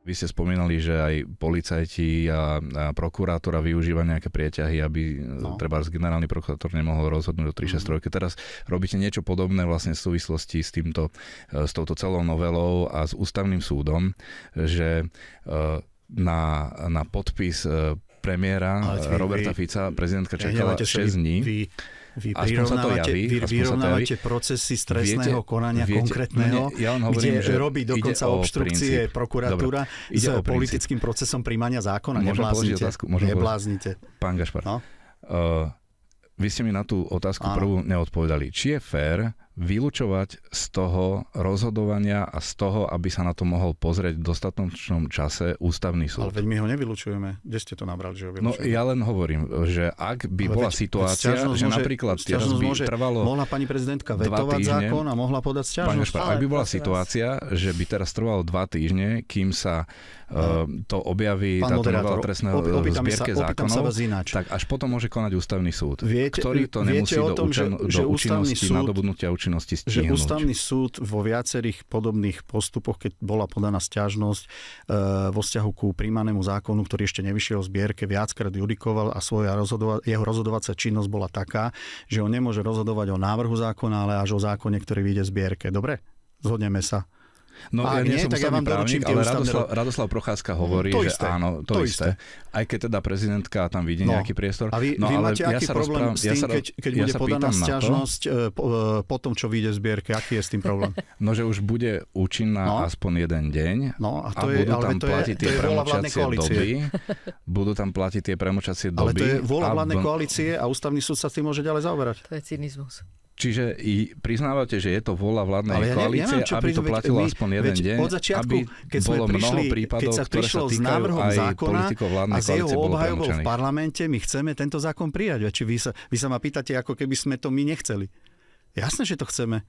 Vy ste spomínali, že aj policajti a prokurátora využíva nejaké prieťahy, aby treba generálny prokurátor nemohol rozhodnúť o 363. Teraz robíte niečo podobné vlastne v súvislosti s touto celou novelou a s ústavným súdom, že na podpis premiéra Roberta Fica prezidentka čakala 6 dní. Vy vyrovnávate procesy stresného konania konkrétneho, hovorím, kde robí dokonca obštrukcie prokuratúra s politickým procesom príjmania zákona. Nebláznite. Pán Gašpar, vy ste mi na tú otázku prvú neodpovedali. Či je fér vylúčovať z toho rozhodovania a z toho, aby sa na to mohol pozrieť v dostatočnom čase ústavný súd? Ale veď my ho nevylučujeme. Kde ste to nabrali, že ho vylučujeme? No ja len hovorím, že ak by bola situácia, že napríklad teraz by trvalo mohla pani prezidentka vetovať zákon a mohla podať sťažnosť. Ak by bola situácia, že by teraz trvalo 2 týždne, kým sa to objaví táto novela trestného zbierke zákonov, tak až potom môže konať ústavný súd, ktorý to nemusí do účinnosti, nadobudnutia účinnosti stihnúť. Že ústavný súd vo viacerých podobných postupoch, keď bola podaná sťažnosť vo vzťahu ku príjmanému zákonu, ktorý ešte nevyšiel v zbierke, viackrát judikoval a jeho rozhodovacia činnosť bola taká, že on nemôže rozhodovať o návrhu zákona, ale až o zákone, ktorý vyjde v zbierke. Dobre? Zhodneme sa. No ja nie som ústavný právnik, ale Radoslav Procházka hovorí, že áno, to isté. Aj keď teda prezidentka tam vidí nejaký priestor. A vy máte aký problém s tým, keď bude podaná sťažnosť po tom, čo vyjde v zbierke? Aký je s tým problém? No, že už bude účinná aspoň jeden deň a budú tam platiť tie premočacie doby. Budú tam platiť tie premočacie doby. Ale to je vôľa vládnej koalície a ústavný súd sa s tým môže ďalej zaoberať. To je cynizmus. Čiže priznávate, že je to vôľa vládnej koalície, aby to platilo aspoň jeden deň, od začiatku, aby bolo mnoho prípadov, ktoré sa týkajú aj politikov vládnej koalície, bolo premočených. V parlamente my chceme tento zákon prijať. Vy sa ma pýtate, ako keby sme to my nechceli. Jasné, že to chceme.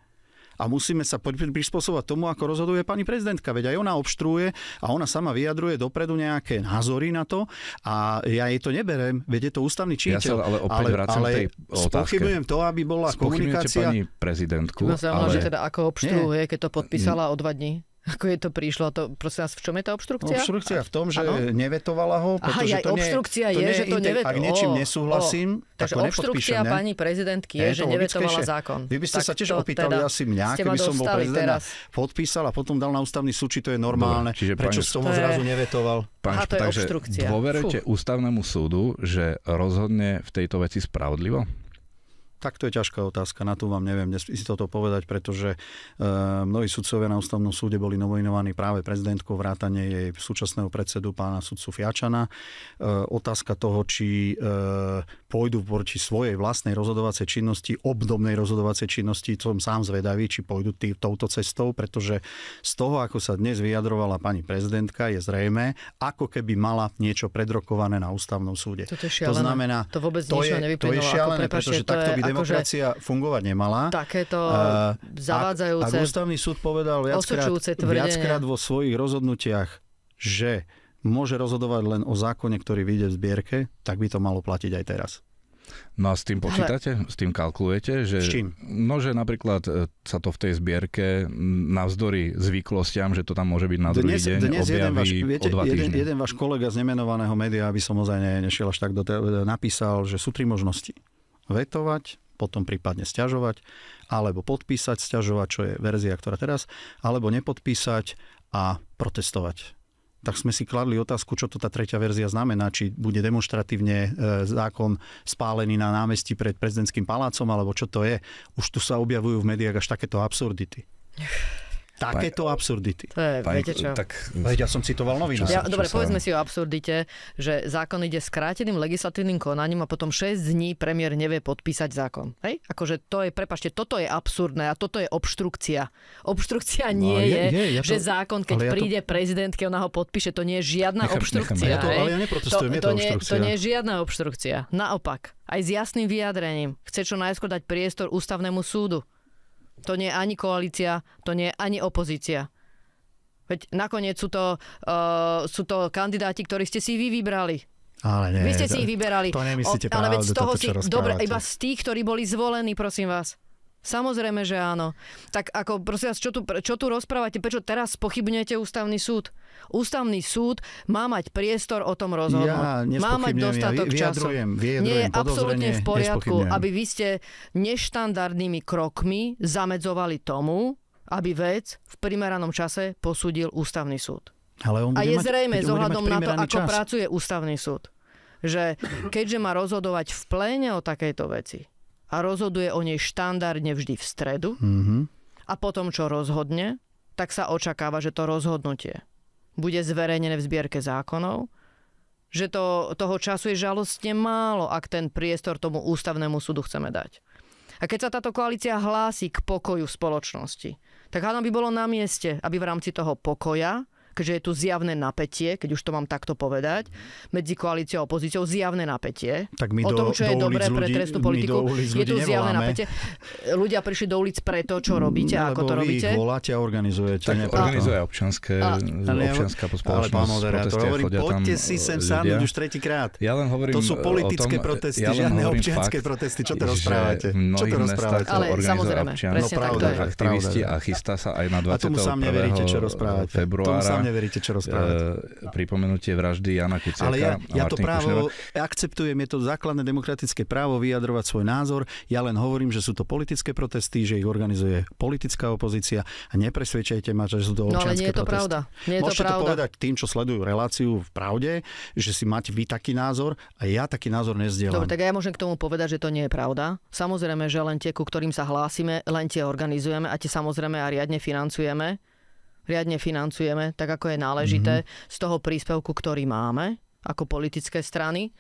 A musíme sa prispôsobovať tomu, ako rozhoduje pani prezidentka. Veď aj ona obštruuje a ona sama vyjadruje dopredu nejaké názory na to a ja jej to neberem. Veď je to ústavný činiteľ. Ja sa ale opäť vracam k tej otázke. Spochybňujem to, aby bola komunikácia. Pani prezidentku. Ale... že teda ako obštruuje, keď to podpísala o 2 dní. Ako je to prišlo? Prosím vás, v čom je tá obštrukcia? Obštrukcia v tom, že nevetovala ho, pretože obštrukcia je, že to nevetovala. Ak niečím nesúhlasím, tak ho nepodpíšem. Obštrukcia pani prezidentky je, že nevetovala zákon. Vy by ste sa tiež opýtali asi mňa, keby som bol prezident a podpísal a potom dal na ústavný súd, či to je normálne. Prečo som ho zrazu nevetoval? To je obštrukcia. Dôverujete ústavnému súdu, že rozhodne v tejto veci spravodlivo? Tak to je ťažká otázka, na to vám neviem dnes si toto povedať, pretože mnohí sudcovia na ústavnom súde boli nominovaní práve prezidentkou vrátane jej súčasného predsedu pána sudcu Fiačana. Otázka toho, či pôjdu proti svojej vlastnej rozhodovacej činnosti, obdobnej rozhodovacej činnosti, som sám zvedavý, či pôjdu touto cestou, pretože z toho, ako sa dnes vyjadrovala pani prezidentka, je zrejmé, ako keby mala niečo predrokované na ústavnom súde. To je šialené. To znamená, to vôbec niečo nevyplynulo. To je šialené, pretože takto by demokracia fungovať nemala. Takéto zavádzajúce. Ak ústavný súd povedal viackrát vo svojich rozhodnutiach, že môže rozhodovať len o zákone, ktorý vyjde v zbierke, tak by to malo platiť aj teraz. No a s tým počítate? S tým kalkulujete? Že, s čím? No, že napríklad sa to v tej zbierke navzdory zvyklostiam, že to tam môže byť na druhý deň, objaví o 2 týždne. Jeden váš kolega z nemenovaného média, aby som ozaj nešiel až tak napísal, že sú 3 možnosti. Vetovať, potom prípadne sťažovať, alebo podpísať, sťažovať, čo je verzia, ktorá teraz, alebo nepodpísať a protestovať. Tak sme si kladli otázku, čo to tá tretia verzia znamená, či bude demonštratívne zákon spálený na námestí pred prezidentským palácom, alebo čo to je. Už tu sa objavujú v médiách až takéto absurdity. Takéto absurdity. To je, viete čo? Ja som citoval novinu. Dobre, povedzme si o absurdite, že zákon ide skráteným legislatívnym konaním a potom 6 dní premiér nevie podpísať zákon. Hej? Akože to je, prepáčte, toto je absurdné a toto je obštrukcia. Obštrukcia nie je, že zákon, keď príde prezident, keď ona ho podpíše, to nie je žiadna obštrukcia. Ale ja neprotestujem, je to obštrukcia. To nie je žiadna obštrukcia. Naopak, aj s jasným vyjadrením. Chce čo najskôr dať priestor ústavnému súdu. To nie je ani koalícia, to nie je ani opozícia. Veď nakoniec sú to kandidáti, ktorých ste si vy vybrali. Ale nie. Vy ste si ich vyberali. To nemyslíte ale pravdu, z toho čo rozprávate. Dobre, iba z tých, ktorí boli zvolení, prosím vás. Samozrejme, že áno. Tak ako, prosím vás, čo tu rozprávate? Prečo teraz spochybňujete ústavný súd? Ústavný súd má mať priestor o tom rozhodnúť. Má mať dostatok času. Nie je absolútne v poriadku, aby vy ste neštandardnými krokmi zamedzovali tomu, aby vec v primeranom čase posúdil ústavný súd. Ale on a je zrejme mať z ohľadom na to, ako čas. pracuje ústavný súd, že keďže má rozhodovať v pléne o takejto veci a rozhoduje o nej štandardne vždy v stredu a potom, čo rozhodne, tak sa očakáva, že to rozhodnutie bude zverejnené v zbierke zákonov, že toho času je žalostne málo, ak ten priestor tomu ústavnému súdu chceme dať. A keď sa táto koalícia hlási k pokoju v spoločnosti, tak hádam by bolo na mieste, aby v rámci toho pokoja, keďže je tu zjavné napätie, keď už to mám takto povedať, medzi koalíciou a opozíciou zjavné napätie. Tak my o tom, čo je dobré pre trestnú politiku, je tu zjavné napätie. Ľudia prišli do ulic preto, čo robíte a ako to robíte. Vy ich voláte a organizujete. Tak organizuje občianská spoločnosť. Pán moderátor, hovorím, poďte si sem sadnúť už tretíkrát. Ja len hovorím to sú politické protesty, žiadne občianske protesty. Čo to rozprávate? Čo to rozprávate? Ale samozrejme, presne tak to je. Aktivisti a chystá sa aj na 21. februára neveríte, čo rozprávate. Pripomenutie vraždy Jana Kuciaka. Ale ja to právo Kušnera. akceptujem, je to základné demokratické právo vyjadrovať svoj názor. Ja len hovorím, že sú to politické protesty, že ich organizuje politická opozícia a nepresvedčajte ma, že sú to občianske protesty. No ale nie je to pravda. Môžete to povedať tým, čo sledujú reláciu v Pravde, že si máte vy taký názor a ja taký názor nezdielam. Dobre, tak ja môžem k tomu povedať, že to nie je pravda. Samozrejme, že len tie, ku ktorým sa hlásime, len tie organizujeme a tie samozrejme a riadne financujeme, tak ako je náležité, z toho príspevku, ktorý máme ako politické strany.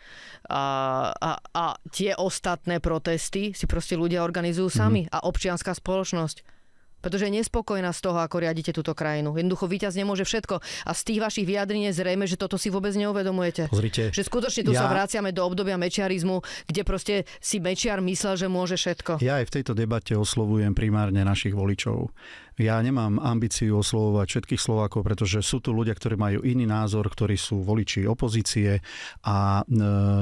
A tie ostatné protesty si proste ľudia organizujú sami a občianská spoločnosť. Pretože je nespokojná z toho, ako riadite túto krajinu. Jednoducho víťaz nemôže všetko. A z tých vašich vyjadrení je zrejme, že toto si vôbec neuvedomujete. Pozrite, že skutočne tu sa vraciame do obdobia mečiarizmu, kde proste si Mečiar myslel, že môže všetko. Ja aj v tejto debate oslovujem primárne našich voličov. Ja nemám ambíciu oslovovať všetkých Slovákov, pretože sú tu ľudia, ktorí majú iný názor, ktorí sú voliči opozície a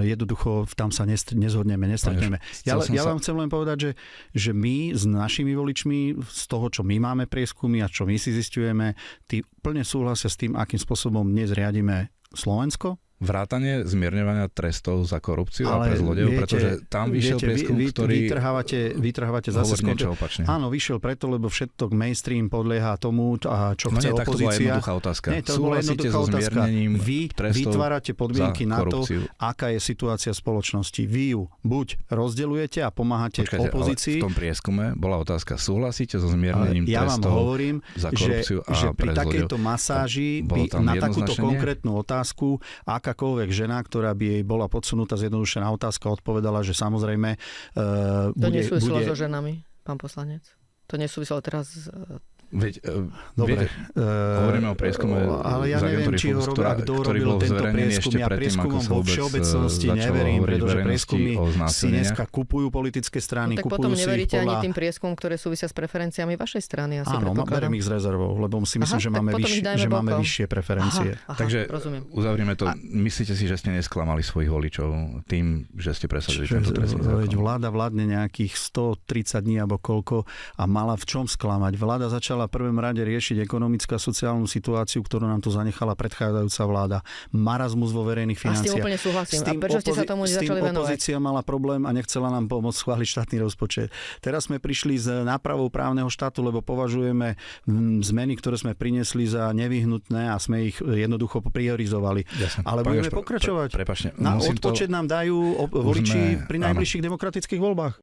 jednoducho tam sa nezhodneme, nestretneme. Ja vám chcem len povedať, že my s našimi voličmi z toho, čo my máme prieskumy a čo my si zisťujeme, tí plne súhlasia s tým, akým spôsobom dnes riadime Slovensko. Vrátanie zmierňovania trestov za korupciu a pre zlodejov, pretože tam vyšiel prieskum, ktorý vytrhávate zase niečo opačne. Áno, vyšiel preto, lebo všetko mainstream podlieha tomu, čo chce opozícia. Tak to bola jednoduchá otázka. Súhlasíte so zmiernením trestov vytvárate podmienky na to, aká je situácia spoločnosti. Vy ju buď rozdeľujete a pomáhate opozícii. V tom prieskume bola otázka, súhlasíte so zmiernením trestov za korupciu a pre zlodejov? Ja vám hovorím, že pri takejto masáži by na takúto konkrétnu otázku, akákoľvek žena, ktorá by jej bola podsunutá zjednodušená otázka, odpovedala, že samozrejme to nesúviselo so ženami, pán poslanec. To nesúviselo teraz Veď, dobre, hovoríme o prieskume ale ja neviem, či ho ktorý bol tento zverejnený prieskum. ešte Ja predtým, ako sa vo všeobecnosti neverím, pretože prieskumy si dneska kupujú politické strany, tak potom neveríte ani tým prieskumom, ktoré súvisia s preferenciami vašej strany. Áno, beriem ich s rezervou, lebo si myslím, že máme vyššie preferencie. Takže uzavrieme to. Myslíte si, že ste nesklamali svojich voličov tým, že ste presadili tento trestný zákon? Vláda vládne nejakých 130 dní alebo koľko a mala v čom sklamať. Vláda začala v prvom rade riešiť ekonomickú a sociálnu situáciu, ktorú nám tu zanechala predchádzajúca vláda. Marazmus vo verejných financiách. A s tým úplne súhlasím. A prečo ste sa tomu začali venovať? Opozícia mala problém a nechcela nám pomôcť schváliť štátny rozpočet. Teraz sme prišli s nápravou právneho štátu, lebo považujeme zmeny, ktoré sme priniesli za nevyhnutné a sme ich jednoducho priorizovali. Ale budeme pokračovať. Prepáčte, odpočet nám dajú voliči pri najbližších demokratických voľbách.